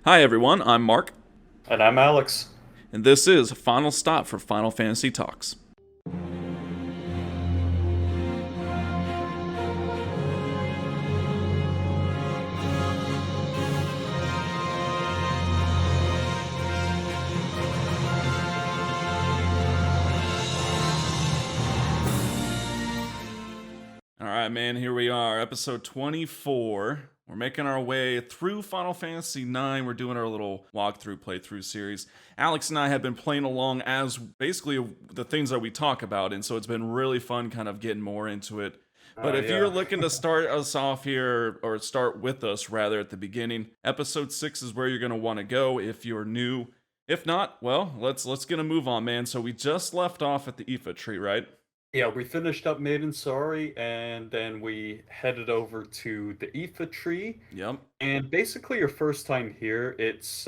Hi everyone, I'm Mark, And I'm Alex. and this is Final Stop for Final Fantasy Talks. Alright, man, here we are, episode 24. We're making our way through Final Fantasy IX. We're doing our little walkthrough, playthrough series. Alex and I have been playing along as basically the things that we talk about, and so it's been really fun kind of getting more into it. But if you're Yeah. looking to start us off here, or start with us rather at the beginning, episode 6 is where you're going to want to go if you're new. If not, well, let's get a move on, man. So we just left off at the Iifa Tree, right? Yeah, we finished up Made in Sari and then we headed over to the Iifa Tree. Yep. And basically your first time here, it's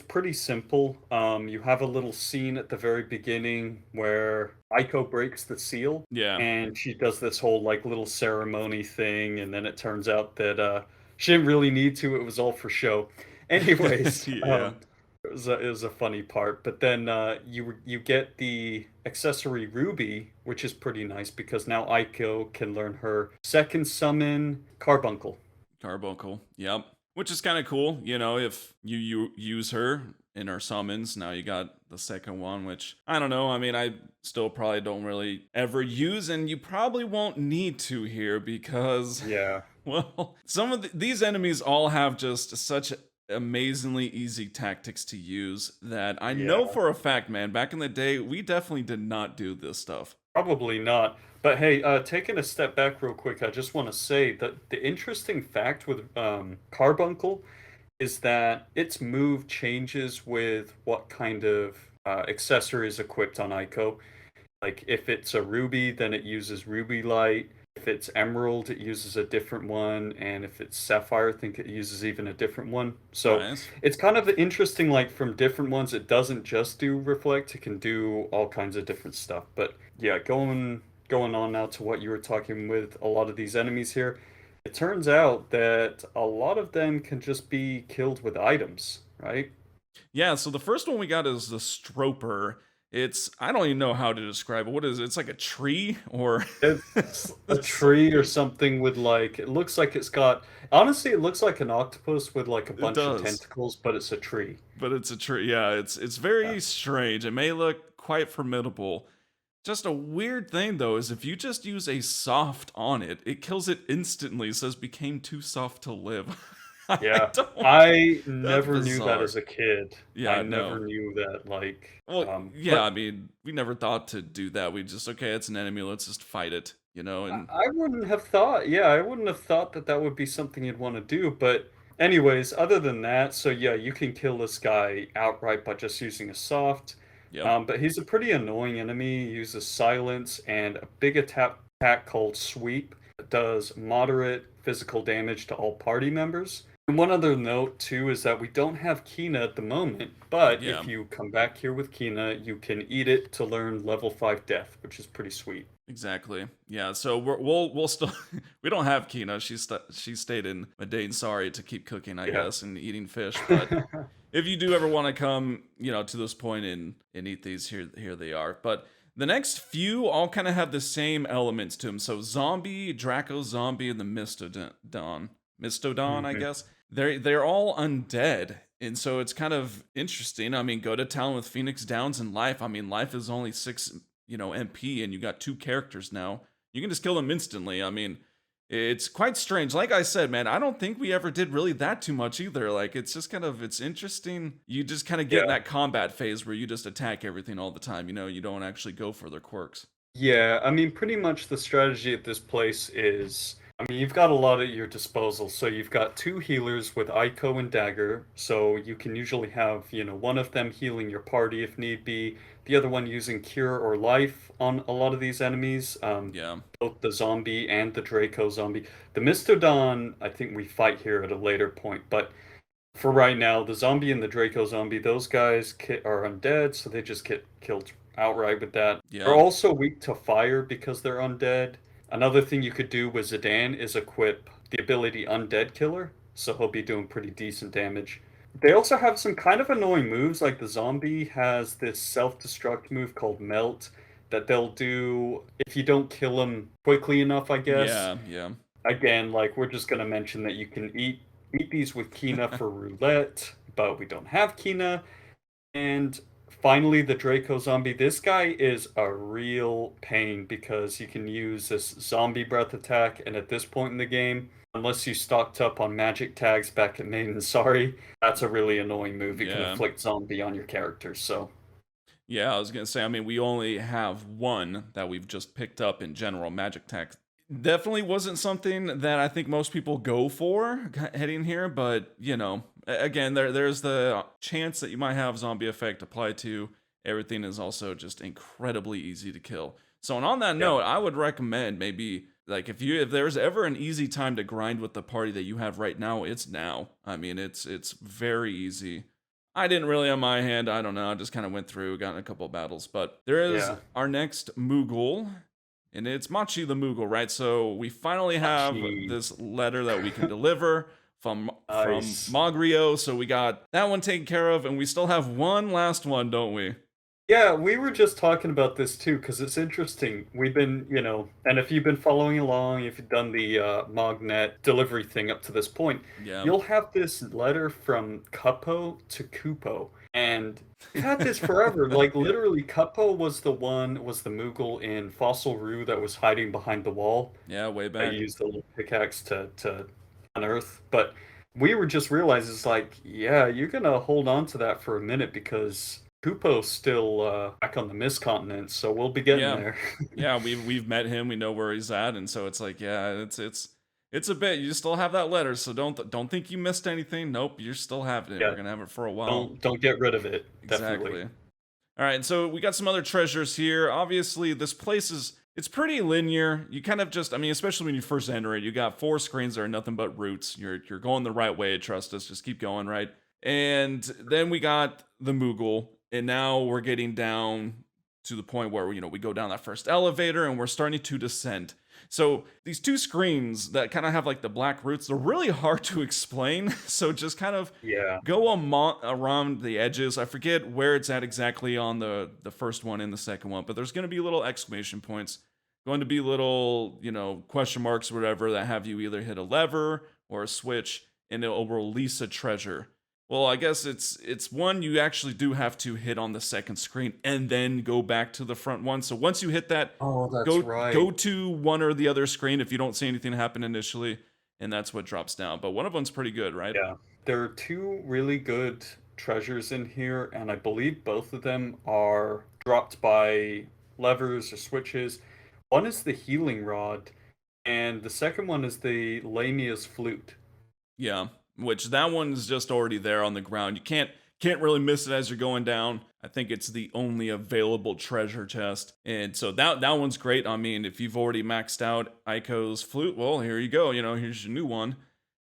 pretty simple. You have a little scene at the very beginning where Aiko breaks the seal Yeah. and she does this whole like little ceremony thing, and then it turns out that she didn't really need to, it was all for show. Anyways, Yeah. it was a funny part, but then you get the accessory Ruby, which is pretty nice because now Aiko can learn her second summon Carbuncle. Carbuncle. Yep. Which is kind of cool, if you use her in her summons. Now you got the second one, which I don't know. I mean, I still probably don't really ever use, and you probably won't need to here because, Yeah, well, some of these enemies all have just such amazingly easy tactics to use that I know yeah, for a fact, man, back in the day, we definitely did not do this stuff. probably not. But hey, taking a step back real quick, I just want to say that the interesting fact with Carbuncle is that its move changes with what kind of accessory is equipped on Aiko. Like if it's a ruby, then it uses ruby light. If it's emerald, it uses a different one, and if it's sapphire, I think it uses even a different one. So Nice. it's kind of interesting, like from different ones, it doesn't just do reflect, it can do all kinds of different stuff. But yeah, going on now to what you were talking with a lot of these enemies here, it turns out that a lot of them can just be killed with items, right? Yeah, so the first one we got is the Stroper. I don't even know how to describe it. What is it? It's like a tree or It's a tree or something with like, it looks like it's got, honestly, it looks like an octopus with like a it bunch of does. tentacles, but it's a tree. But it's a tree. Yeah, it's Yeah. very strange. It may look quite formidable. Just a weird thing though is if you just use a soft on it, it kills it instantly. It says became too soft to live. I Yeah. don't I That's never knew that bizarre. as a kid. Yeah, I I never know. knew that, like, Well, yeah, I but mean, we never thought to do that. We just, okay, it's an enemy, let's just fight it, and I wouldn't have thought, yeah, I wouldn't have thought that that would be something you'd want to do. But, anyways, other than that, so yeah, you can kill this guy outright by just using a soft. yep. But he's a pretty annoying enemy. He uses silence and a big attack called Sweep that does moderate physical damage to all party members. And one other note too is that we don't have Kina at the moment, but Yeah. if you come back here with Kina, you can eat it to learn level 5 death, which is pretty sweet. Exactly. Yeah. So we'll still we don't have Kina. She stayed in Madain, Sari to keep cooking, I Yeah. guess, and eating fish. But if you do ever want to come, to this point and eat these, here they are. But the next few all kind of have the same elements to them. So zombie, Draco zombie, and the Mistodon, I Mhm. guess. They're all undead. And so it's kind of interesting. I mean, go to town with Phoenix Downs and Life. I mean, Life is only 6 MP, and you got two characters now. You can just kill them instantly. I mean, it's quite strange. Like I said, man, I don't think we ever did really that too much either. Like, it's just it's interesting. You just kind of get in Yeah. that combat phase where you just attack everything all the time. You don't actually go for their quirks. Yeah, I mean, pretty much the strategy at this place is, I mean, you've got a lot at your disposal. So you've got two healers with Aiko and Dagger. So you can usually have, one of them healing your party if need be, the other one using Cure or Life on a lot of these enemies, Yeah. both the zombie and the Draco zombie. The Mistodon, I think we fight here at a later point, but for right now, the zombie and the Draco zombie, those guys are undead, so they just get killed outright with that. They're Yeah. also weak to fire because they're undead. Another thing you could do with Zidane is equip the ability Undead Killer, so he'll be doing pretty decent damage. They also have some kind of annoying moves, like the zombie has this self-destruct move called Melt that they'll do if you don't kill them quickly enough, I guess. Yeah, yeah. Again, like we're just gonna mention that you can eat these with Kina for roulette, but we don't have Kina. And finally, the Draco zombie. This guy is a real pain because you can use this zombie breath attack, and at this point in the game, unless you stocked up on magic tags back at Maiden Sari, that's a really annoying move. You can Yeah. afflict zombie on your characters. So Yeah, I was gonna say, I mean, we only have one that we've just picked up in general, Magic Tech. Definitely wasn't something that I think most people go for heading here, but again, there's the chance that you might have zombie effect apply to. Everything is also just incredibly easy to kill. So, and on that yeah, note, I would recommend maybe like if there's ever an easy time to grind with the party that you have right now, it's now. I mean, it's very easy. I didn't really on my hand. I don't know. I just kind of went through, got in a couple of battles. But there is yeah. our next Moogle, and it's Machi the Moogle, right? So we finally have Hachi. this letter that we can deliver from Nice. Magrio. So we got that one taken care of, and we still have one last one, don't we? Yeah, we were just talking about this too, because it's interesting. We've been, and if you've been following along, if you've done the Magnet delivery thing up to this point, Yeah. you'll have this letter from Cuppo to Kupo. And we've had this forever. Like, Yeah. literally, Cuppo was the Moogle in Fossil Rue that was hiding behind the wall. Yeah, way I back. used the little pickaxe to unearth. But we were just realizing, it's like, yeah, you're gonna hold on to that for a minute because Kupo's still back on the Mist Continent, so we'll be getting Yeah. there. Yeah, we've met him, we know where he's at, and so it's like, yeah, it's a bit. You still have that letter, so don't think you missed anything. Nope, you're still having it. Yeah, We're gonna have it for a while. don't get rid of it. Definitely. Exactly. All right, so we got some other treasures here. Obviously, this place is it's pretty linear. You kind of just, I mean, especially when you first enter it, you got four screens that are nothing but roots. You're going the right way. Trust us. Just keep going, right? And then we got the Moogle, and now we're getting down to the point where we go down that first elevator and we're starting to descend. So these two screens that kind of have like the black roots, they're really hard to explain. So just kind of Yeah. go around the edges. I forget where it's at exactly on the first one and the second one, but there's going to be little exclamation points, going to be little question marks or whatever that have you either hit a lever or a switch, and it will release a treasure. Well, I guess it's one you actually do have to hit on the second screen and then go back to the front one. So once you hit that, Oh, that's go right. to one or the other screen if you don't see anything happen initially, and that's what drops down. But one of them's pretty good, right? Yeah. There are two really good treasures in here, and I believe both of them are dropped by levers or switches. One is the healing rod, and the second one is the Lamia's flute. Yeah, which that one's just already there on the ground. You can't really miss it as you're going down. I think it's the only available treasure chest, and so that one's great. I mean, if you've already maxed out Aiko's flute, well, here you go. Here's your new one,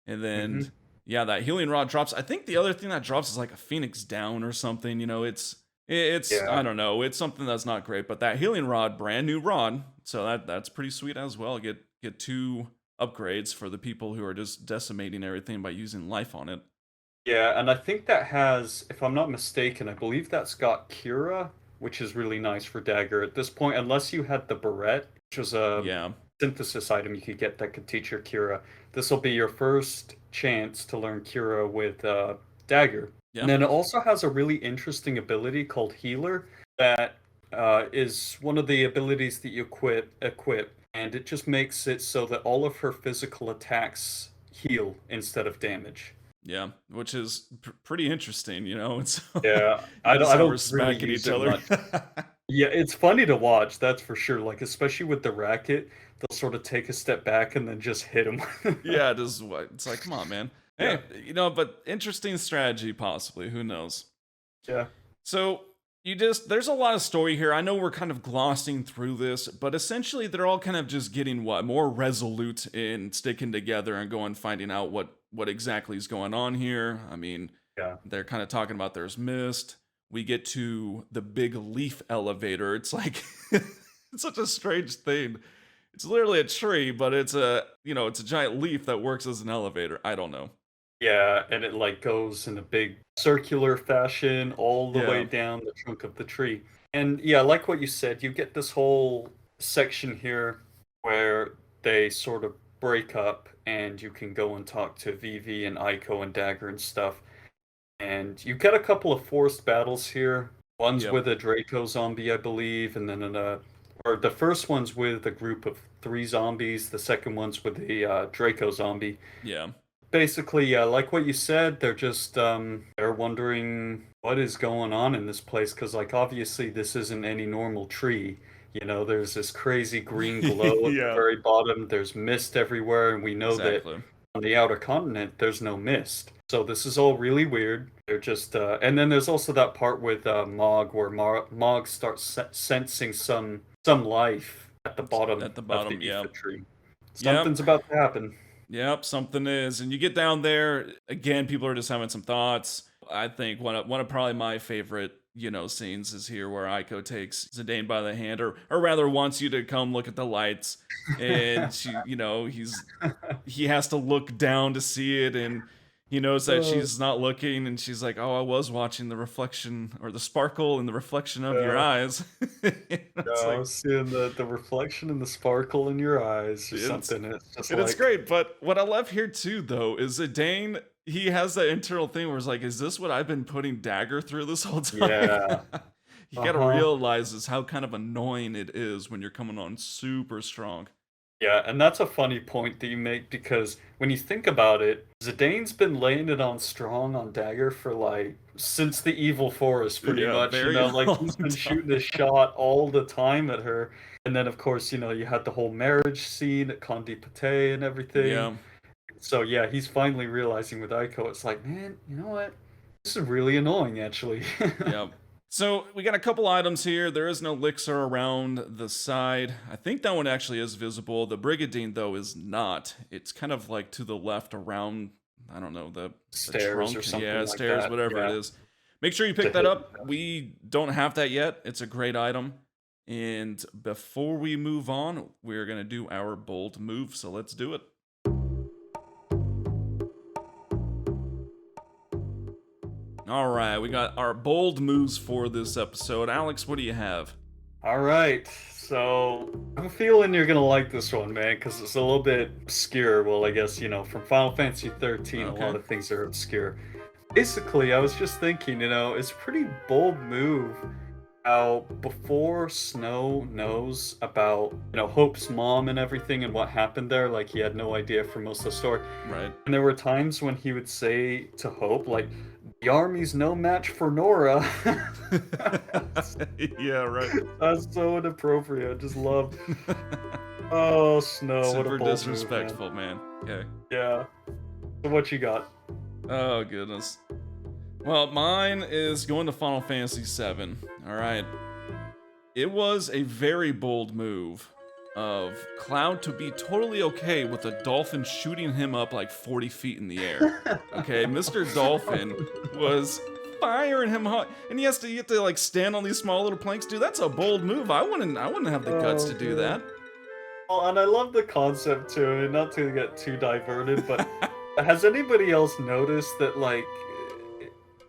and then Hmm. yeah, that healing rod drops. I think the other thing that drops is like a phoenix down or something. It's I Yeah. don't know. It's something that's not great, but that healing rod, brand new rod, so that's pretty sweet as well. Get two upgrades for the people who are just decimating everything by using life on it. Yeah, and I think that has, if I'm not mistaken, I believe that's got Cura, which is really nice for Dagger at this point, unless you had the Barrette, which was a Yeah, synthesis item you could get that could teach your Cura. This will be your first chance to learn Cura with Dagger. yeah, And then it also has a really interesting ability called Healer that is one of the abilities that you equip, and it just makes it so that all of her physical attacks heal instead of damage. yeah, which is pretty interesting. It's Yeah, you just I how we're don't really smacking use each it other. much. Yeah, it's funny to watch, that's for sure. Like especially with the racket, they'll sort of take a step back and then just hit him. Yeah, it's like, come on, man. Yeah, Hey, but interesting strategy, possibly. Who knows? yeah, So there's a lot of story here. I know we're kind of glossing through this, but essentially they're all kind of just getting more resolute in sticking together and going finding out what exactly is going on here. I mean, yeah, they're kind of talking about there's mist. We get to the big leaf elevator. It's like it's such a strange thing. It's literally a tree, but it's a giant leaf that works as an elevator. I don't know. Yeah, and it like goes in a big circular fashion all the way Yeah, down the trunk of the tree. And yeah, like what you said, you get this whole section here where they sort of break up and you can go and talk to Vivi and Aiko and Dagger and stuff. And you get a couple of forced battles here. One's yep, with a Draco zombie, I believe, and then or the first one's with a group of three zombies. The second one's with the Draco zombie. yeah. Basically, yeah, like what you said, they're just they're wondering what is going on in this place because like obviously this isn't any normal tree. You know, there's this crazy green glow at the Yeah, very bottom. There's mist everywhere, and we know that exactly. on the outer continent there's no mist. So this is all really weird. They're just and then there's also that part with Mog where Mog starts sensing some life at the bottom At the of the bottom, yeah. Iifa tree. Yep. Something's about to happen. Yep, something is. And you get down there, again, people are just having some thoughts. I think one of probably my favorite, scenes is here where Aiko takes Zidane by the hand, or rather wants you to come look at the lights. And he has to look down to see it, and he knows that Uh, she's not looking, and she's like, "Oh, I was watching the reflection or the sparkle in the reflection of your yeah. eyes." It's Yeah, I like was seeing the reflection and the sparkle in your eyes or it's something. It's just And it's like, great, but what I love here too, though, is that Dane, he has that internal thing where it's like, is this what I've been putting Dagger through this whole time? yeah, He kind of uh-huh. realizes how kind of annoying it is when you're coming on super strong. Yeah, and that's a funny point that you make because when you think about it, Zidane's been laying it on strong on Dagger for like since the Evil Forest, pretty Yeah, much. You very know, like long he's been time. shooting a shot all the time at her. And then, of course, you know, you had the whole marriage scene at Condi Pate and everything. Yeah, So yeah, he's finally realizing with Aiko, it's like, man, you know what? This is really annoying, actually. yeah. So we got a couple items here. There is no elixir around the side. I think that one actually is visible. The Brigadine, though, is not. It's kind of like to the left around, I don't know, the Stairs or trunk. Yeah, something like stairs, that. whatever it Yeah, is. Make sure you to pick that hidden up. stuff. We don't have that yet. It's a great item. And before we move on, we're going to do our bold move. So let's do it. All right, we got our bold moves for this episode. Alex, what do you have? All right, so I'm feeling you're gonna like this one, man, because it's a little bit obscure. Well, I guess you know from Final Fantasy 13, a lot Okay. of things are obscure. Basically, I was just thinking, you know, it's a pretty bold move how before Snow knows about, you know, Hope's mom and everything and what happened there, like he had no idea for most of the story. Right. And there were times when he would say to Hope, like, the army's no match for Nora. Yeah, right. That's so inappropriate. I just love. Oh, Snow, what a Super bold move, man. disrespectful, man. Okay. Yeah. So what you got? Oh, goodness. Well, mine is going to Final Fantasy VII. All right. It was a very bold move of Cloud to be totally okay with a dolphin shooting him up like 40 feet in the air. Okay, Mr. Dolphin was firing him hot, and you have to like stand on these small little planks. Dude, that's a bold move. I wouldn't have the guts Oh, to do man. that. Well, and I love the concept too, and not to get too diverted, but has anybody else noticed that, like,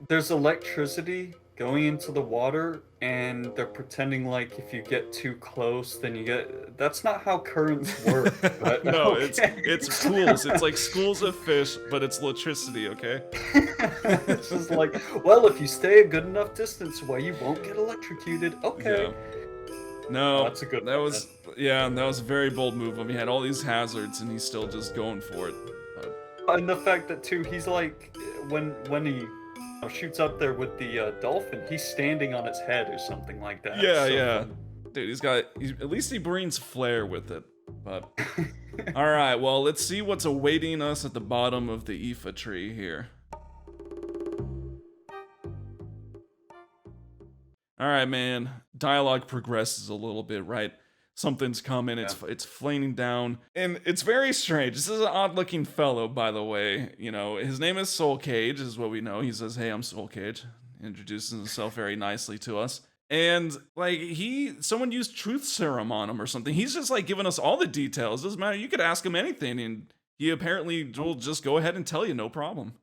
there's electricity going into the water, and they're pretending like if you get too close, then you get. That's not how currents work, but No, okay. it's pools. It's like schools of fish, but it's electricity. Okay. It's just like, well, if you stay a good enough distance away, you won't get electrocuted. Okay. Yeah. No, That's a good that one, was yeah, that was a very bold move. He had all these hazards, and he's still just going for it. and the fact that too, he's like, when he shoots up there with the dolphin, he's standing on its head or something like that. It's Yeah, so yeah. funny. Dude, at least he brings flair with it. But all right, well, let's see what's awaiting us at the bottom of the Iifa tree here. All right, man. Dialogue progresses a little bit, right? Something's coming. Yeah. It's flaming down, and it's very strange. This is an odd-looking fellow, by the way. You know, his name is Soulcage, is what we know. He says, "Hey, I'm Soulcage," introduces himself very nicely to us. And like someone used truth serum on him or something. He's just like giving us all the details. Doesn't matter. You could ask him anything, and he apparently will just go ahead and tell you, no problem.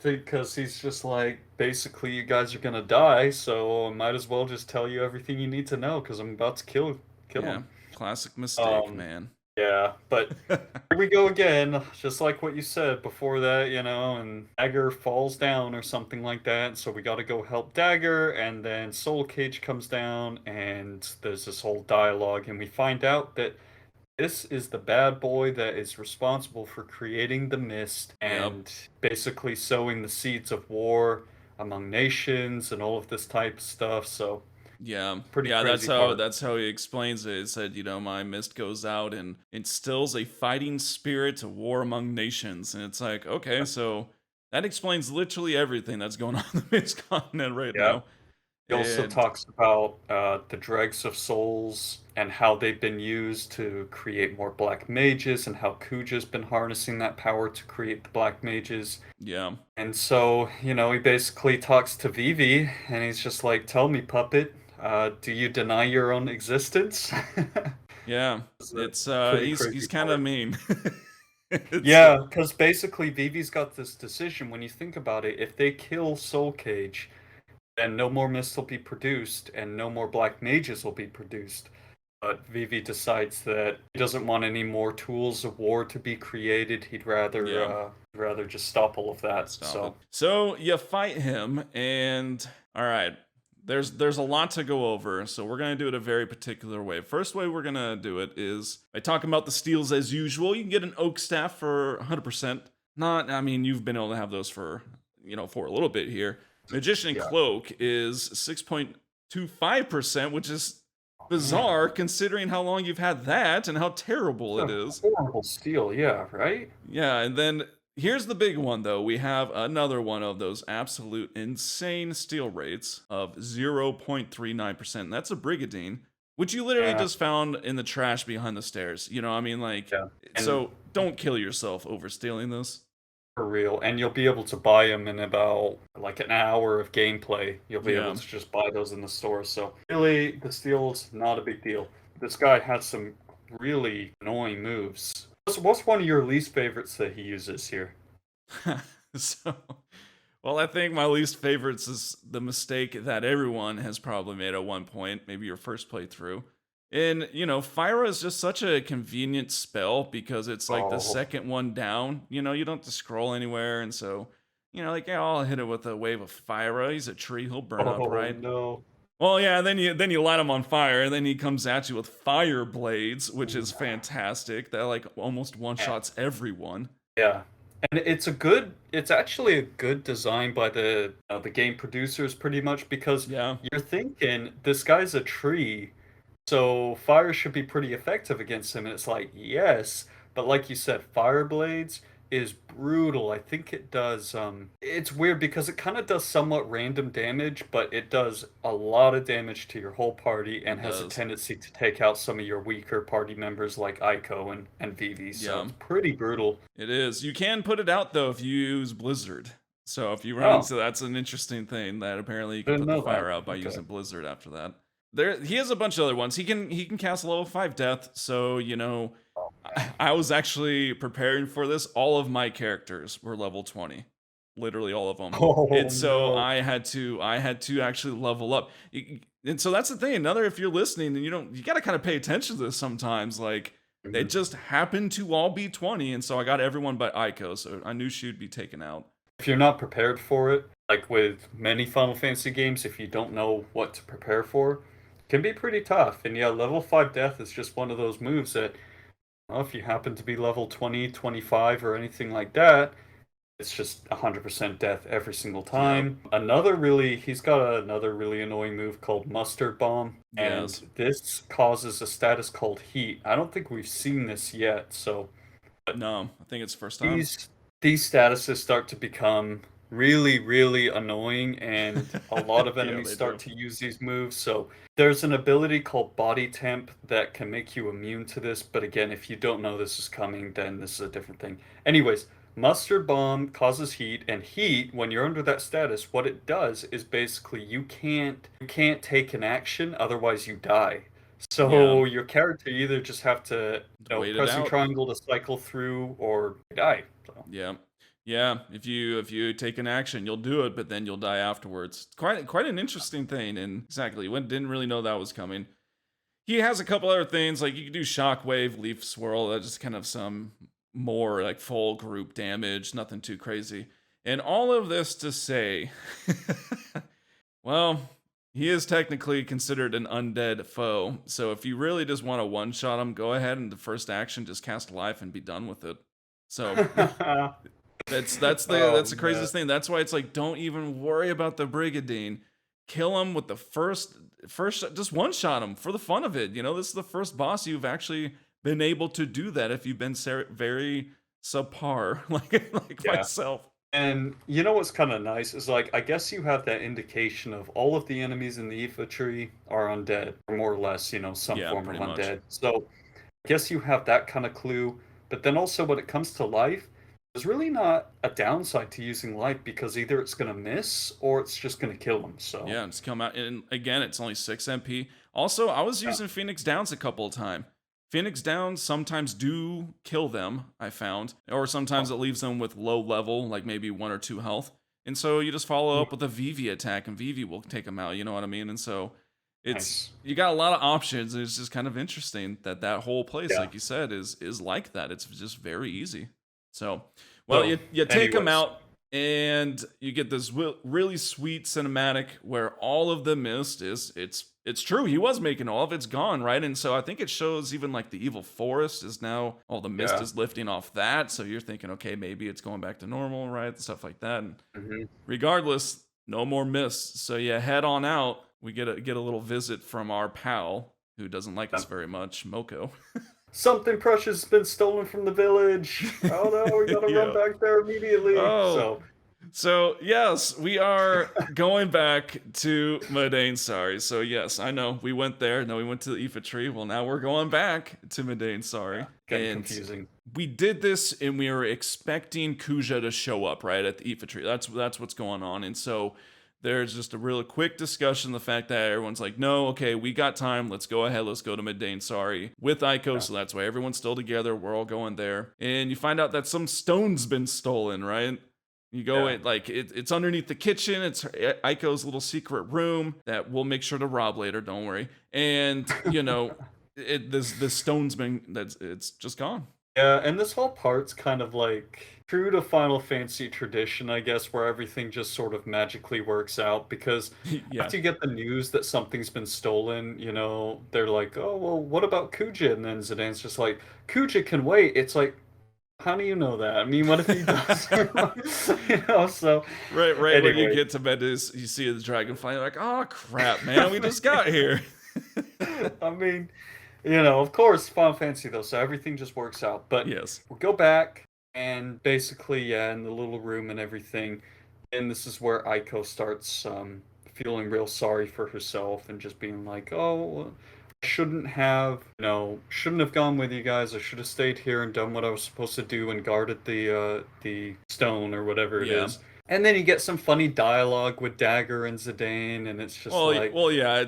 Because he's just like, basically, you guys are gonna die, so I might as well just tell you everything you need to know because I'm about to kill Yeah, him. classic mistake, Um, man. yeah, but here we go again, just like what you said before that, and Dagger falls down or something like that, so we gotta go help Dagger, and then Soulcage comes down, and there's this whole dialogue, and we find out that this is the bad boy that is responsible for creating the mist Yep. and basically sowing the seeds of war among nations and all of this type of stuff, so Yeah. pretty Yeah, crazy part. that's how he explains it. It said, my mist goes out and instills a fighting spirit to war among nations. And it's like, okay, so that explains literally everything that's going on in the mist continent right Yeah. now. He also And talks about the dregs of souls and how they've been used to create more black mages and how Kuja's been harnessing that power to create the black mages. yeah. And so, he basically talks to Vivi and he's just like, tell me, puppet, do you deny your own existence? Yeah. It's a It's pretty he's crazy kind of part. mean. It's Yeah, because basically Vivi's got this decision. When you think about it, if they kill Soul Cage, then no more mists will be produced and no more black mages will be produced. But Vivi decides that he doesn't want any more tools of war to be created. He'd rather yeah. just stop all of that. Stop it. So So you fight him, and all right, there's a lot to go over, so we're gonna do it a very particular way. First way we're gonna do it is by talking about the steals as usual. You can get an oak staff for 100%. Not, I mean, you've been able to have those for for a little bit here. Magician yeah, cloak is 6.25%, which is man, bizarre considering how long you've had that and how terrible it's it a is. horrible steal. Yeah, right. Yeah, and then here's the big one though. We have another one of those absolute insane steal rates of 0.39%. That's a brigadine, which you literally Yeah, just found in the trash behind the stairs. I mean, like, yeah, and so don't kill yourself over stealing this. for real. And you'll be able to buy them in about like an hour of gameplay. You'll be able Yeah. to just buy those in the store. So really, the steal's not a big deal. This guy has some really annoying moves. What's one of your least favorites that he uses here? So, well, I think my least favorites is the mistake that everyone has probably made at one point, maybe your first playthrough. And, Fyra is just such a convenient spell because it's like the Oh, second one down. You don't have to scroll anywhere. And so, like, yeah, I'll hit it with a wave of Fyra. He's a tree, he'll burn up, oh right? no. Well, yeah, then you light him on fire, and then he comes at you with fire blades, which is fantastic. That like almost one shots everyone. Yeah. And it's actually a good design by the game producers pretty much because Yeah, you're thinking this guy's a tree, so fire should be pretty effective against him. And it's like, yes, but like you said, fire blades is brutal. I think it does it's weird because it kind of does somewhat random damage, but it does a lot of damage to your whole party and it has a does. tendency to take out some of your weaker party members like Aiko and Vivi. So Yeah. it's pretty brutal. It is. You can put it out though if you use Blizzard. So if you run Oh, into that's an interesting thing that apparently you can didn't put the know that. fire out by Okay. using Blizzard after that. He has a bunch of other ones. He can cast a level 5 death, so Oh, I was actually preparing for this. All of my characters were level 20. Literally all of them. oh And so no. I had to actually level up. And so that's the thing. Another, if you're listening and you got to kind of pay attention to this sometimes. Like, they Mhm. just happened to all be 20, and so I got everyone but Aiko, so I knew she'd be taken out. If you're not prepared for it, like with many Final Fantasy games, if you don't know what to prepare for, it can be pretty tough. And yeah, level 5 death is just one of those moves that, well, if you happen to be level 20, 25, or anything like that, it's just 100% death every single Yep. time. He's got another really annoying move called Mustard Bomb, and Yes. this causes a status called Heat. I don't think we've seen this yet, so No, I think it's first time. these these statuses start to become really, really annoying, and a lot of Yeah, enemies they start do. to use these moves. So there's an ability called Body Temp that can make you immune to this, but again, if you don't know this is coming, then this is a different thing. Anyways, Mustard Bomb causes heat, and heat, when you're under that status, what it does is basically you can't take an action, otherwise you die. Yeah, So your character either just have to, wait it pressing out. triangle to cycle through or die. So Yeah. Yeah, if you take an action, you'll do it, but then you'll die afterwards. Quite an interesting thing, and exactly, didn't really know that was coming. He has a couple other things like you can do shockwave, leaf swirl, that's just kind of some more like full group damage, nothing too crazy. And all of this to say, well, he is technically considered an undead foe. So if you really just want to one shot him, go ahead and the first action just cast life and be done with it. So that's Oh the man. craziest thing. That's why it's like don't even worry about the Brigadine. Kill him with the first just one shot him for the fun of it. You know, this is the first boss you've actually been able to do that if you've been very subpar like Yeah. myself. And you know what's kind of nice is like I guess you have that indication of all of the enemies in the Iifa tree are undead, or more or less, some Yeah, form of pretty much. undead. So I guess you have that kind of clue. But then also when it comes to life, there's really not a downside to using life because either it's gonna miss or it's just gonna kill them. So Yeah, just come out and again, it's only 6 MP. Also, I was yeah. using Phoenix Downs a couple of times. Phoenix Downs sometimes do kill them, I found, or sometimes Oh, it leaves them with low level, like maybe 1 or 2 health. And so you just follow mm, up with a VV attack, and VV will take them out. You know what I mean? And so it's nice. you got a lot of options. And it's just kind of interesting that whole place, Yeah. like you said, is like that. It's just very easy. So, well, So you take them anyways, out and you get this really sweet cinematic where all of the mist is it's true he was making all of it's gone, right? And so I think it shows even like the evil forest is now all the mist yeah. is lifting off that, so you're thinking okay maybe it's going back to normal, right? Stuff like that. And Hmm. regardless, no more mist, so yeah, head on out. We get a little visit from our pal who doesn't like us very much, Moko. Something precious has been stolen from the village. Oh no, we gotta run Yeah. back there immediately. Oh, So so yes, we are going back to Madain. Sorry. So yes, I know we went there. No, we went to the Iifa Tree. Well, now we're going back to Madain. yeah, Sorry, getting and confusing. we did this, and we were expecting Kuja to show up right at the Iifa Tree. That's what's going on, and so there's just a real quick discussion. The fact that everyone's like, no, okay, we got time. Let's go ahead. Let's go to Madain. Sorry, with Aiko. Yeah. So that's why everyone's still together. We're all going there, and you find out that some stone's been stolen, right? You go Yeah. in like it's underneath the kitchen. It's Aiko's little secret room that we'll make sure to rob later. Don't worry. And this stone's been that's it's just gone. Yeah, and this whole part's kind of like true to Final Fantasy tradition, I guess, where everything just sort of magically works out because Yeah, after you get the news that something's been stolen, they're like, "Oh, well, what about Kuja?" And then Zidane's just like, "Kuja can wait." It's like, how do you know that? I mean, what if he does? So right when you anyway, get to bed, is you see the dragonfly. You're like, oh crap, man, we just got here. I mean, of course, Final Fantasy though, so everything just works out. But Yes. we go back and basically, yeah, in the little room and everything, and this is where Aiko starts feeling real sorry for herself and just being like, "Oh, I shouldn't have gone with you guys. I should have stayed here and done what I was supposed to do and guarded the stone or whatever it Yeah. is." And then you get some funny dialogue with Dagger and Zidane, and it's just like, Well, yeah.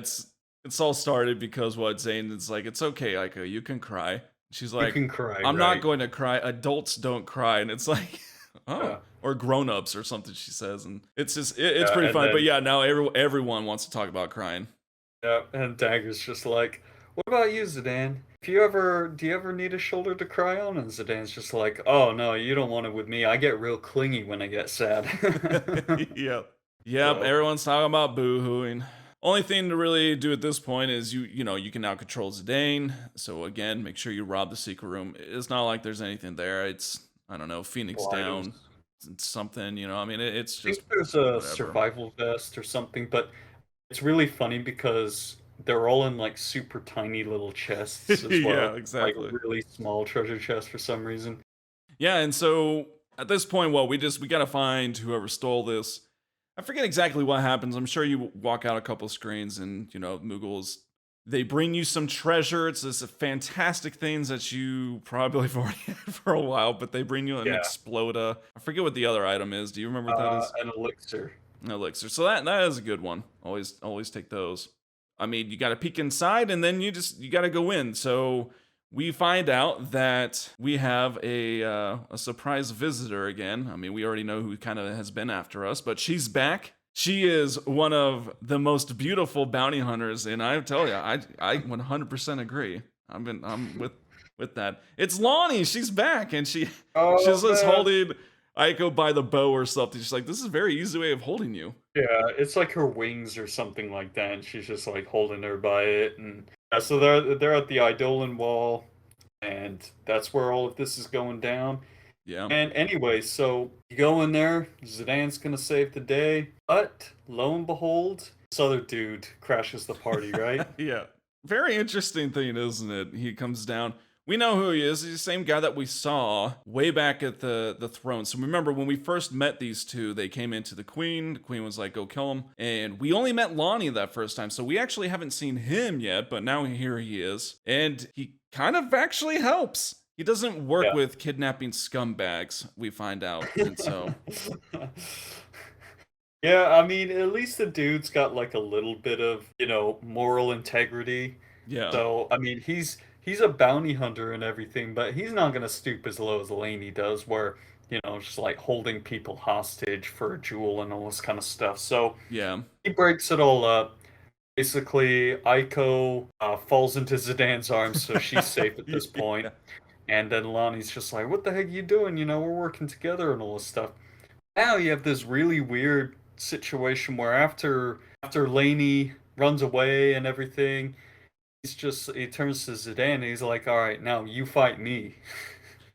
It's all started because what Zane is like. It's okay, Aiko, you can cry. She's you like, can cry, I'm not right? going to cry. Adults don't cry, and it's like, oh, Yeah. or grown-ups or something. She says, and it's just it's Yeah, pretty and funny. But then yeah, now everyone wants to talk about crying. yeah, and Dagger's just like, "What about you, Zidane? Do you ever need a shoulder to cry on?" And Zidane's just like, "Oh no, you don't want it with me. I get real clingy when I get sad." Yep. Yep. So Everyone's talking about boo-hooing. Only thing to really do at this point is you can now control Zidane. So again, make sure you rob the secret room. It's not like there's anything there. It's I don't know, Phoenix couple items. down, it's something. I mean, it's I think just there's a whatever. survival vest or something, but it's really funny because they're all in like super tiny little chests as Yeah, well, like exactly. really small treasure chests for some reason. Yeah, and so at this point, well, we gotta find whoever stole this. I forget exactly what happens. I'm sure you walk out a couple screens and Moogle's they bring you some treasure. It's this fantastic things that you probably have already had for a while, but they bring you an Yeah, exploda. I forget what the other item is. Do you remember what that is? an elixir. An elixir. So that is a good one. Always take those. I mean, you got to peek inside and then you got to go in. So we find out that we have a surprise visitor again. I mean, we already know who kind of has been after us, but she's back. She is one of the most beautiful bounty hunters, and I tell you, I 100% agree. I'm with that. It's Lonnie. She's back, and she's Oh just man. holding Aiko by the bow or something. She's like, "This is a very easy way of holding you." Yeah, it's like her wings or something like that, and she's just like holding her by it, and yeah, so they're at the Eidolon Wall, and that's where all of this is going down. Yeah, And anyway, so you go in there, Zidane's gonna save the day, but lo and behold, this other dude crashes the party, right? yeah. Very interesting thing, isn't it? He comes down. We know who he is. He's the same guy that we saw way back at the throne. So remember when we first met these two, they came into the queen. The queen was like, "Go kill him." And we only met Lonnie that first time, so we actually haven't seen him yet. But now here he is, and he kind of actually helps. He doesn't work Yeah. with kidnapping scumbags. We find out, and so Yeah, I mean, at least the dude's got like a little bit of, moral integrity. yeah, So, I mean, he's a bounty hunter and everything, but he's not gonna stoop as low as Laney does, where, just like holding people hostage for a jewel and all this kind of stuff. So yeah, he breaks it all up. Basically, Aiko falls into Zidane's arms, so she's safe at this point. yeah. And then Lonnie's just like, "What the heck are you doing? We're working together and all this stuff." Now you have this really weird situation where after Laney runs away and everything, he turns to Zidane and he's like, "All right, now you fight me."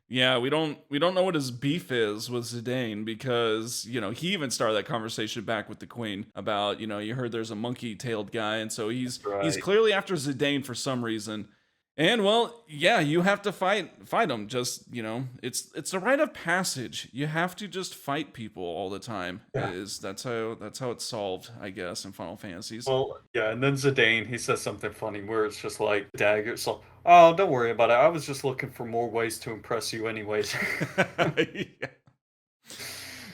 Yeah, we don't know what his beef is with Zidane because, he even started that conversation back with the Queen about, you heard there's a monkey-tailed guy, and so he's Right. clearly after Zidane for some reason. And well, yeah, you have to fight him. Just, it's a rite of passage. You have to just fight people all the time. Yeah. That's how it's solved, I guess, in Final Fantasies. Well, yeah, and then Zidane, he says something funny where it's just like Dagger. So, oh, don't worry about it. I was just looking for more ways to impress you, anyways. Yeah.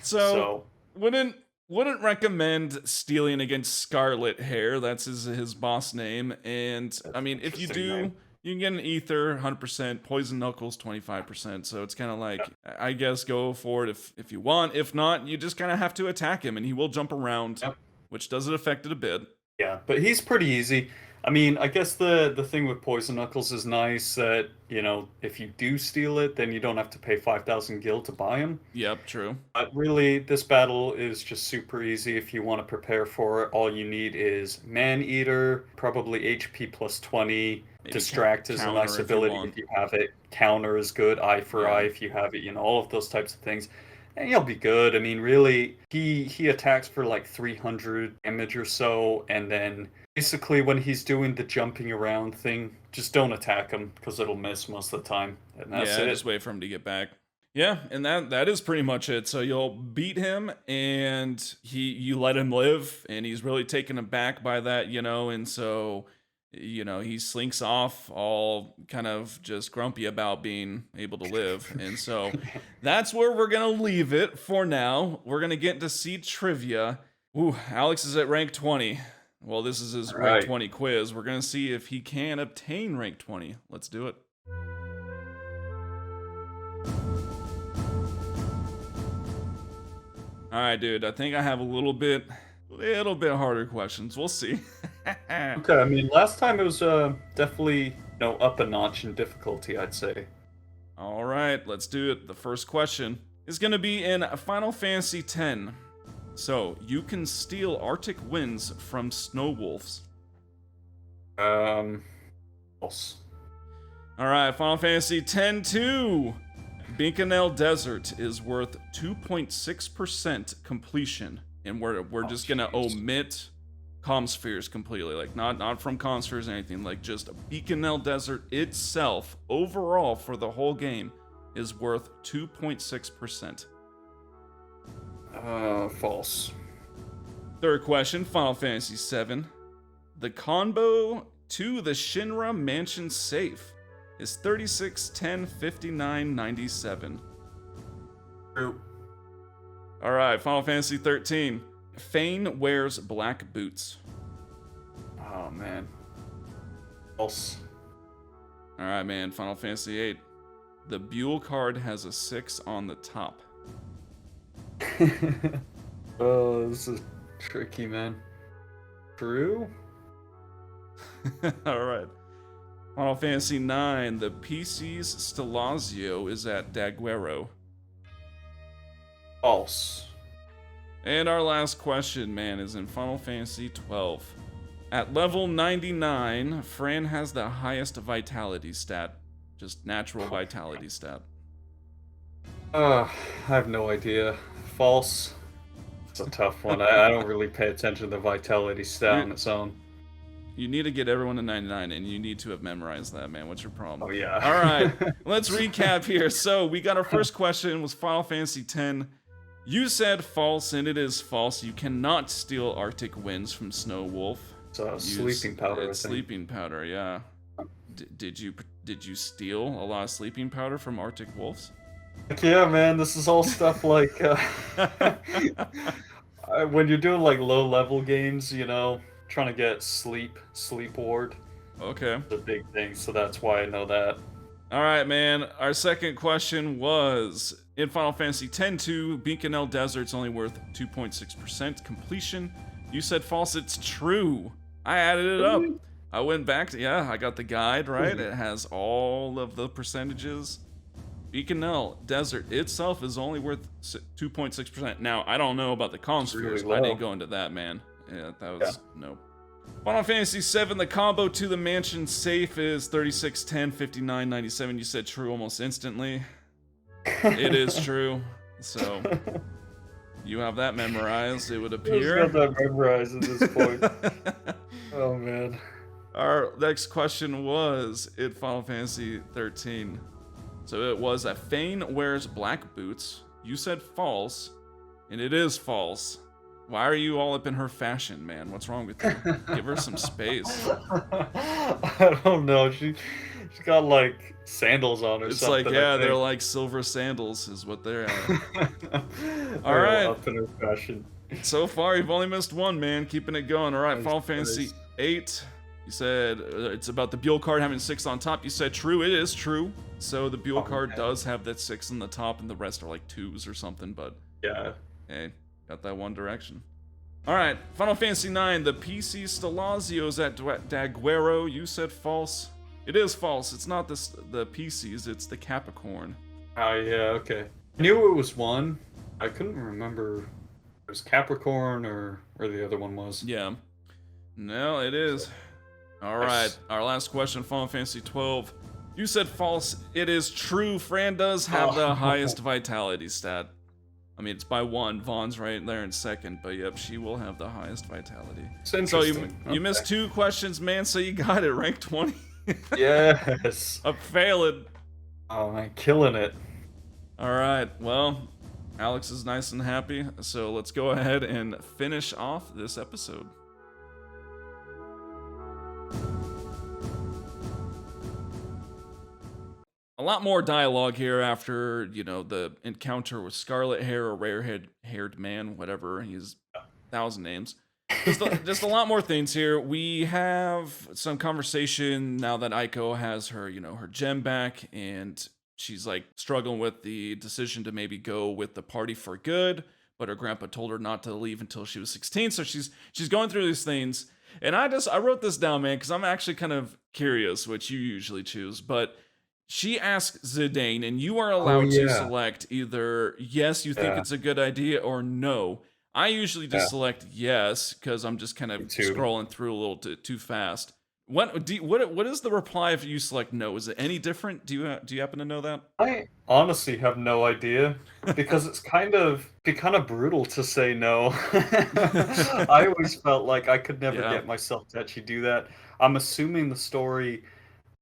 So So, wouldn't wouldn't recommend stealing against Scarlet Hair. That's his boss name. And that's I an mean, if you interesting do, name. you can get an Ether 100%, Poison Knuckles 25%. So it's kind of like, I guess, go for it if you want. If not, you just kind of have to attack him, and he will jump around, Yep. which does affect it a bit. Yeah, but he's pretty easy. I mean, I guess the thing with Poison Knuckles is nice that, if you do steal it, then you don't have to pay 5,000 gil to buy him. Yep, true. But really, this battle is just super easy if you want to prepare for it. All you need is Man Eater, probably HP plus 20. Maybe Distract is a counter nice if you ability want. if you have it. Counter is good. Eye for Yeah. eye if you have it. All of those types of things. And you'll be good. I mean, really, he attacks for like 300 damage or so, and then basically when he's doing the jumping around thing, just don't attack him because it'll miss most of the time, and that's Yeah, it. just wait for him to get back. Yeah, and that is pretty much it. So you'll beat him, and you let him live, and he's really taken aback by that, and so he slinks off, all kind of just grumpy about being able to live, and so that's where we're gonna leave it for now. We're gonna get into seed trivia. Ooh, Alex is at rank 20. Well, this is his rank Right. 20 quiz. We're gonna see if he can obtain rank 20. Let's do it. All right, dude. I think I have a little bit harder questions. We'll see. Okay, I mean, last time it was definitely up a notch in difficulty, I'd say. All right, let's do it. The first question is going to be in Final Fantasy X. So, you can steal Arctic winds from snow wolves. False. All right, Final Fantasy X-2. Binkanel Desert is worth 2.6% completion, and we're just gonna jeez. omit comm spheres completely, like not from comm spheres or anything, like just Binkanel Desert itself overall for the whole game is worth 2.6%. False. Third question, Final Fantasy VII. The combo to the Shinra Mansion safe is 36, 10, 59, 97. True. All right, Final Fantasy 13. Fane wears black boots. Oh man. False. All right, man. Final Fantasy VIII. The Buell card has a 6 on the top. Oh, this is tricky, man. True? All right. Final Fantasy IX. The PC's Stelazio is at Daguerro. False. And our last question, man, is in Final Fantasy XII. At level 99, Fran has the highest vitality stat. Just natural vitality stat. I have no idea. False. It's a tough one. I don't really pay attention to the vitality stat on its own. You need to get everyone to 99, and you need to have memorized that, man. What's your problem? Oh, yeah. All right, let's recap here. So we got our first question was Final Fantasy X. You said false, and it is false. You cannot steal Arctic winds from Snow Wolf. It's sleeping powder. It's sleeping powder, yeah. Did you steal a lot of sleeping powder from Arctic wolves? Yeah, man, this is all stuff like when you're doing like low level games, you know, trying to get sleep ward. Okay. The big thing, so that's why I know that. All right, man. Our second question was in Final Fantasy X-2, Beaconell Desert's only worth 2.6% completion. You said false. It's true. I added it up. I went back to, I got the guide, right? It has all of the percentages. Beaconell Desert itself is only worth 2.6%. Now, I don't know about the column spheres. Really I didn't go into that, man. Yeah, that was, no. Final Fantasy VII, the combo to the mansion safe is 36, 10, 59, 97. You said true almost instantly. It is true. So, you have that memorized, it would appear. I've got that memorized at this point. Oh, man. Our next question was in Final Fantasy 13. So it was that Fane wears black boots. You said false, and it is false. Why are you all up in her fashion, man? What's wrong with you? Give her some space. I don't know. She's got like sandals on or it's something. It's like, yeah, they're like silver sandals is what they're at. All right. Up in her fashion. So far, you've only missed one, man. Keeping it going. All right, Final Fantasy 8. You said it's about the Buell card having 6 on top. You said true. It is true. So the Buell card does have that 6 on the top, and the rest are like 2s or something. But yeah, hey, got that one direction. All right, Final Fantasy 9. The PC Stelazio's at Daguerro. You said false. It is false. It's not the PCs. It's the Capricorn. Oh yeah, okay. I knew it was one. I couldn't remember if it was Capricorn or where the other one was. Yeah. No, it is. All right, our last question, Final Fantasy 12. You said false. It is true. Fran does have the highest vitality stat. I mean, it's by 1. Vaughn's right there in second, but yep, she will have the highest vitality. So you missed 2 questions, man, so you got it. Rank 20. Yes. I'm failing. Oh, man, killing it. All right, well, Alex is nice and happy, so let's go ahead and finish off this episode. A lot more dialogue here after, the encounter with Scarlet Hair or rare-haired man, whatever. He's 1,000 names. Just a lot more things here. We have some conversation now that Aiko has her, her gem back, and she's like struggling with the decision to maybe go with the party for good, but her grandpa told her not to leave until she was 16. So she's going through these things. And I wrote this down, man, because I'm actually kind of curious, which you usually choose, but she asks Zidane, and you are allowed to select either yes, you think it's a good idea, or no. I usually just select yes, because I'm just kind of scrolling through a little too fast. What is the reply if you select no? Is it any different? Do you happen to know that? I honestly have no idea, because it's kind of brutal to say no. I always felt like I could never get myself to actually do that. I'm assuming the story.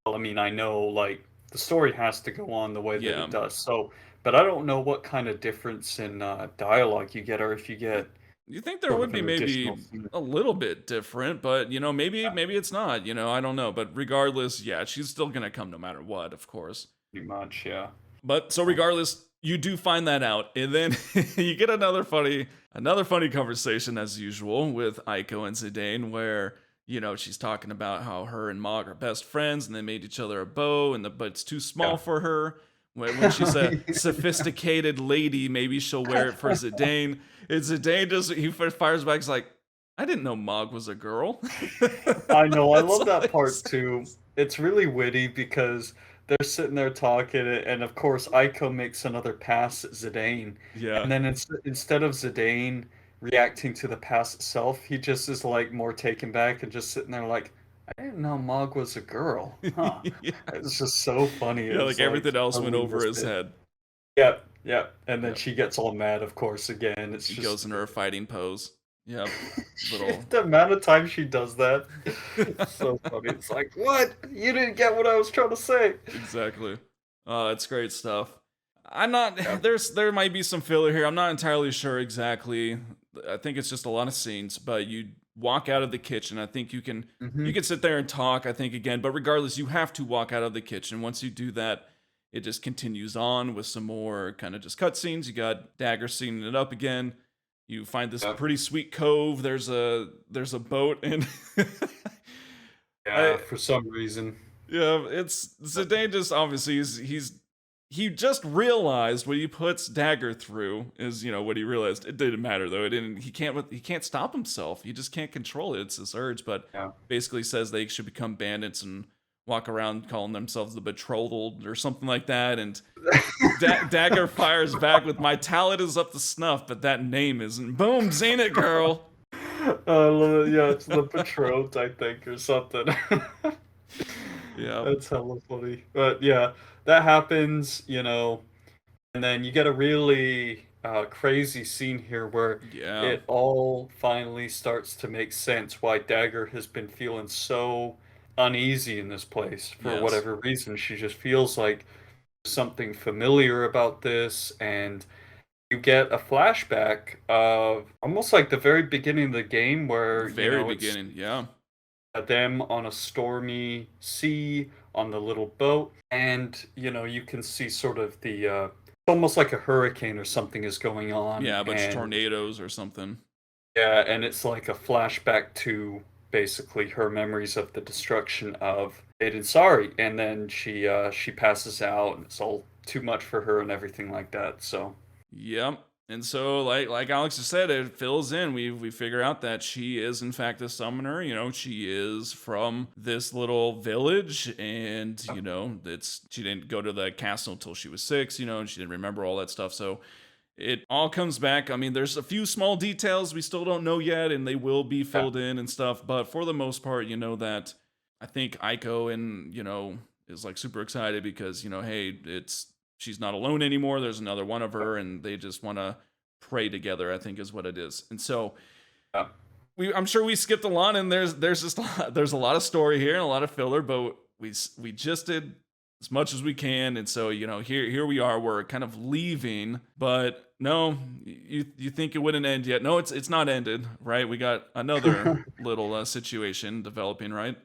Well, I mean, I know like the story has to go on the way that it does. So, but I don't know what kind of difference in dialogue you get, or if you get. You think there would be maybe a little bit different, but maybe it's not. I don't know. But regardless, she's still gonna come no matter what, of course. Pretty much, yeah. But so regardless, you do find that out, and then you get another funny conversation as usual with Aiko and Zidane, where she's talking about how her and Mog are best friends and they made each other a bow, but it's too small Yeah. for her. When she's a sophisticated lady, maybe she'll wear it for Zidane. And Zidane he fires back, he's like, I didn't know Mog was a girl. I know, I That's love all that he part too. says. It's really witty because they're sitting there talking, and of course, Aiko makes another pass at Zidane. Yeah. And then instead of Zidane reacting to the pass itself, he just is like more taken back and just sitting there like, I didn't know Mog was a girl. Huh. Yeah. It's just so funny. Yeah, It's like like everything else went totally over missed his it. head. Yep, yep. And then Yep. she gets all mad, of course, again. It's He goes just into her fighting pose. Yep. Little. the amount of time she does that. It's so funny. It's like, what? You didn't get what I was trying to say. Exactly. It's great stuff. I'm not Yeah. there might be some filler here. I'm not entirely sure exactly. I think it's just a lot of scenes, but you walk out of the kitchen. I think you Hmm. can sit there and talk, I think again, but regardless, you have to walk out of the kitchen. Once you do that, it just continues on with some more kind of just cutscenes. You got Dagger seeing it up again. You find this Yep. pretty sweet cove. There's a boat and Yeah, I for some reason. yeah, it's Zidane just obviously he just realized what he puts Dagger through is, what he realized. It didn't matter though. It didn't he can't stop himself. He just can't control it. It's this urge, but Yeah. basically says they should become bandits and walk around calling themselves the betrothed or something like that. And Dagger fires back with my talent is up to snuff, but that name isn't. Boom, Zenith girl. I love it. Yeah, it's the betrothed, I think, or something. Yeah. That's hella funny. But yeah, that happens, and then you get a really crazy scene here where Yeah. it all finally starts to make sense why Dagger has been feeling so uneasy in this place for Yes. whatever reason. She just feels like something familiar about this, and you get a flashback of almost like the very beginning of the game where, Very it's beginning. Yeah. them on a stormy sea on the little boat, and you can see sort of the almost like a hurricane or something is going on, Yeah, a bunch of and tornadoes or something. yeah, and it's like a flashback to basically her memories of the destruction of Madain Sari, and then she passes out, and it's all too much for her and everything like that. So Yep. And so, like Alex has said, it fills in. We figure out that she is in fact a summoner. She is from this little village, and it's she didn't go to the castle until she was 6. And she didn't remember all that stuff. So it all comes back. I mean, there's a few small details we still don't know yet, and they will be yeah, filled in and stuff. But for the most part, that I think Aiko and is like super excited because hey, she's not alone anymore. There's another one of her, and they just want to pray together, I think is what it is. And so yeah, I'm sure we skipped a lot, and there's just there's a lot of story here and a lot of filler, but we just did as much as we can. And so here we are. We're kind of leaving, but no, you think it wouldn't end yet? No, it's not ended, right? We got another little situation developing, right?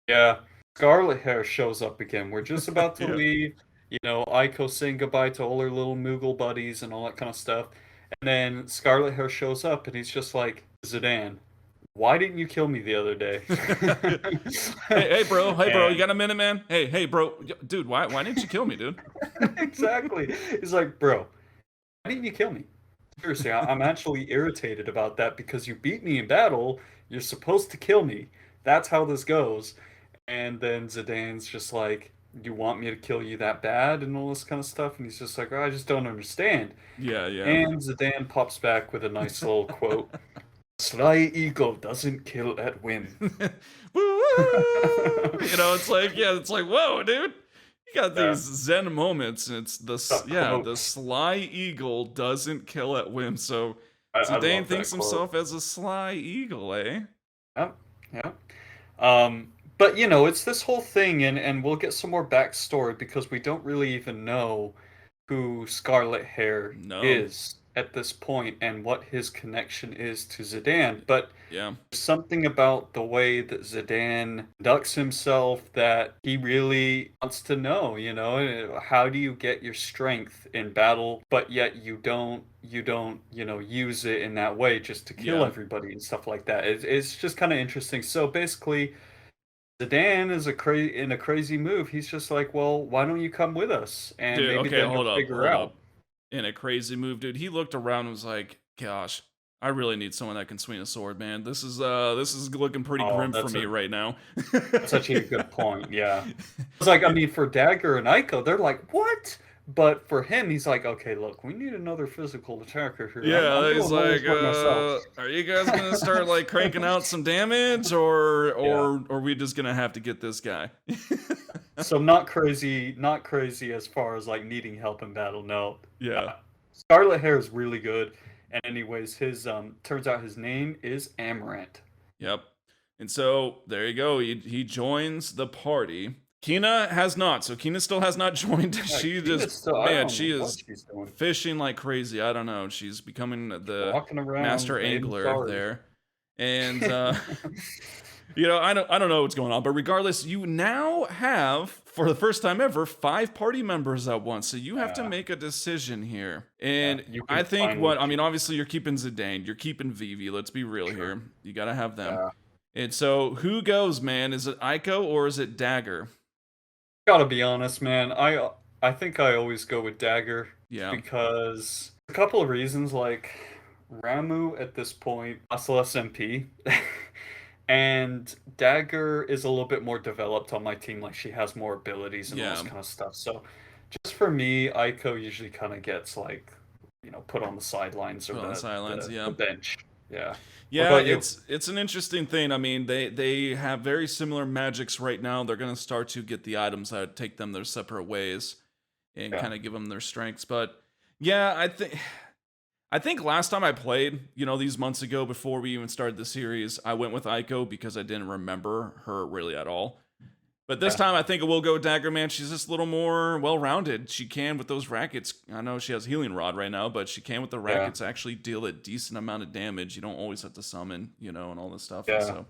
yeah. Scarlet Hair shows up again. We're just about to Yeah. leave. Aiko saying goodbye to all her little Moogle buddies and all that kind of stuff. And then Scarlet Hair shows up and he's just like, Zidane, why didn't you kill me the other day? Hey, bro. Hey, bro. You And got a minute, man? Hey, bro. Dude, why didn't you kill me, dude? exactly. He's like, bro, why didn't you kill me? Seriously, I'm actually irritated about that because you beat me in battle. You're supposed to kill me. That's how this goes. And then Zidane's just like, you want me to kill you that bad and all this kind of stuff? And he's just like, oh, I just don't understand. Yeah, yeah. And Zidane pops back with a nice little quote. Sly eagle doesn't kill at whim. Woo! It's like, whoa, dude. You got Yeah, these zen moments, and it's that the quote. sly eagle doesn't kill at whim. So I Zidane love that thinks quote. himself as a sly eagle, eh? Yeah, yeah. But it's this whole thing, and we'll get some more backstory because we don't really even know who Scarlet Hair No. is. at this point and what his connection is to Zidane, but Yeah. something about the way that Zidane conducts himself that he really wants to know, how do you get your strength in battle, but yet you don't, use it in that way just to kill Yeah. everybody and stuff like that. It's just kind of interesting. So basically, Zidane is in a crazy move. He's just like, well, why don't you come with us? And Dude, maybe okay, then you'll hold up, figure hold out. up. In a crazy move, dude. He looked around and was like, "Gosh, I really need someone that can swing a sword, man. This is looking pretty Oh, grim for me right now." that's actually a good point. Yeah. It's like, I mean, for Dagger and Iiko, they're like, what? But for him, he's like, okay, look, we need another physical attacker here. I'm Yeah, he's doing all like, this work myself. "Are you guys gonna start like cranking out some damage, or Yeah. are we just gonna have to get this guy?" So not crazy as far as like needing help in battle. No. Yeah. Scarlet hair is really good. And anyways, his turns out his name is Amarant. Yep. And so there you go. He joins the party. Kina has not. So Kina still has not joined. Yeah, She just, Kina's still, I man, don't she know what is she's doing. fishing like crazy. I don't know. She's becoming the Walking around, master Madain angler Sari. there. And I don't know what's going on, but regardless, you now have, for the first time ever, 5 party members at once. So you have to Yeah, make a decision here. yeah, And you I can think finally I mean, choose. obviously you're keeping Zidane, you're keeping Vivi. Let's be real Sure. here. You gotta have them. Yeah. And so who goes, man? Is it Aiko or is it Dagger? Gotta be honest, man. I think I always go with Dagger Yeah. because a couple of reasons. Like Ramu at this point, plus MP, and Dagger is a little bit more developed on my team. Like she has more abilities and all this Yeah. kind of stuff. So just for me, Aiko usually kind of gets like put on the sidelines or Put on silence, the yeah. bench. Yeah. What Yeah, about you? it's an interesting thing. I mean, they have very similar magics right now. They're gonna start to get the items that take them their separate ways and Yeah. kind of give them their strengths. But yeah, I think last time I played, these months ago before we even started the series, I went with Aiko because I didn't remember her really at all. But this Yeah. time, I think it will go Dagger, man. She's just a little more well-rounded. She can, with those rackets, I know she has Healing Rod right now, but she can, with the Yeah. rackets, actually deal a decent amount of damage. You don't always have to summon, and all this stuff. And Yeah. so,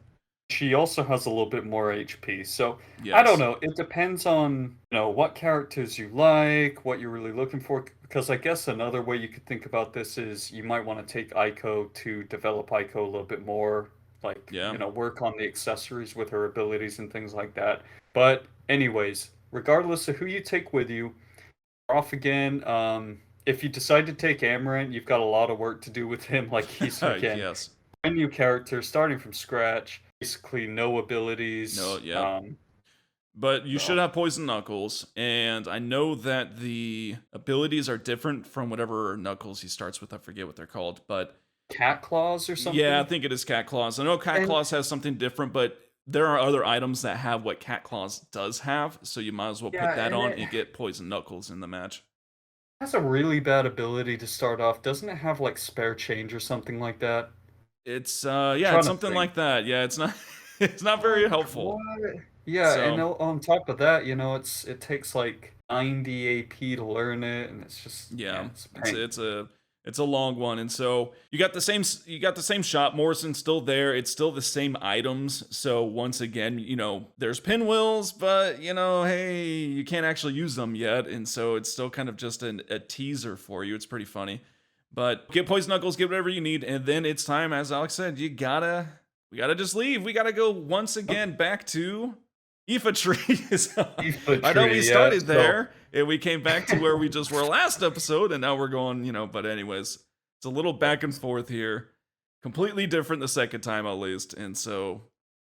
She also has a little bit more HP. So I don't yes. know. It depends on what characters you like, what you're really looking for. Because I guess another way you could think about this is you might want to take Aiko to develop Aiko a little bit more, like Yeah. work on the accessories with her abilities and things like that. But anyways, regardless of who you take with you, you're off again. If you decide to take Amarant, you've got a lot of work to do with him. Like he's again Yes. brand new character, starting from scratch, basically no No, abilities. yeah. But you should So have Poison Knuckles, and I know that the abilities are different from whatever Knuckles he starts with. I forget what they're called, but cat claws or yeah, I something. think it is Cat Claws. I know Cat And Claws has something different, but there are other items that have what Cat Claws does have, so you might as well put yeah, that and on it and get Poison Knuckles in the match. has a really bad ability to start off. Doesn't it have like spare change or something like that? It's I'm yeah, it's trying to something think. like that. Yeah, it's not it's not very What? helpful. What? Yeah, and So, on top of that, it takes like 90 AP to learn it, and it's just yeah, man, it's a it's pain. it's a long one, and so you got the same shot. Morrison's still there. It's still the same items. So once again, there's pinwheels, but hey, you can't actually use them yet, and so it's still kind of just a teaser for you. It's pretty funny, but get Poison Knuckles, get whatever you need, and then it's time, as Alex said, we gotta just leave. We gotta go once again back to Iifa Tree. So, Iifa I know we Tree, yeah. started So there and we came back to where we just were last episode, and now we're going, but anyways, it's a little back and forth here. Completely different the second time at least. And so,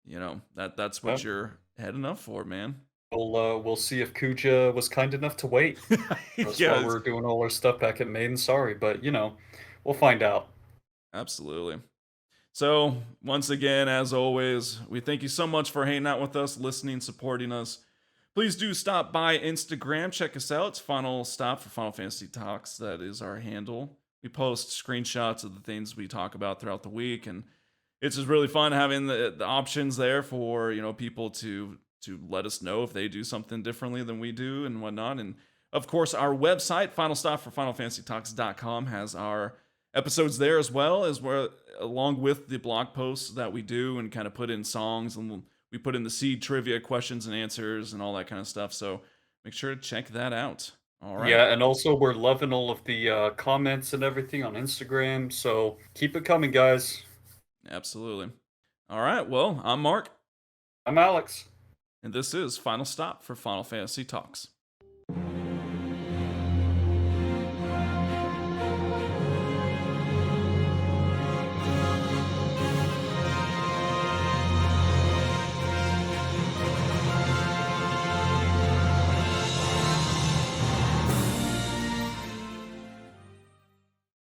that's uh, what you're heading up for, man. we'll see if Kuja was kind enough to wait. That's why Yes, we're doing all our stuff back at Maiden. Sorry, but we'll find out. absolutely. So, once again, as always, we thank you so much for hanging out with us, listening, supporting us. Please do stop by Instagram. Check us out. It's Final Stop for Final Fantasy Talks. That is our handle. We post screenshots of the things we talk about throughout the week, and it's just really fun having the options there for people to let us know if they do something differently than we do and whatnot. And Of course, our website, finalstopforfinalfantasytalks.com, has our episodes there as well, as well, along with the blog posts that we do and kind of put in songs, and we put in the seed trivia questions and answers and all that kind of stuff. So make sure to check that out. All right. Yeah, and also we're loving all of the comments and everything on Instagram, so keep it coming, guys. Absolutely. All right. Well, I'm Mark, I'm Alex. and this is Final Stop for Final Fantasy Talks.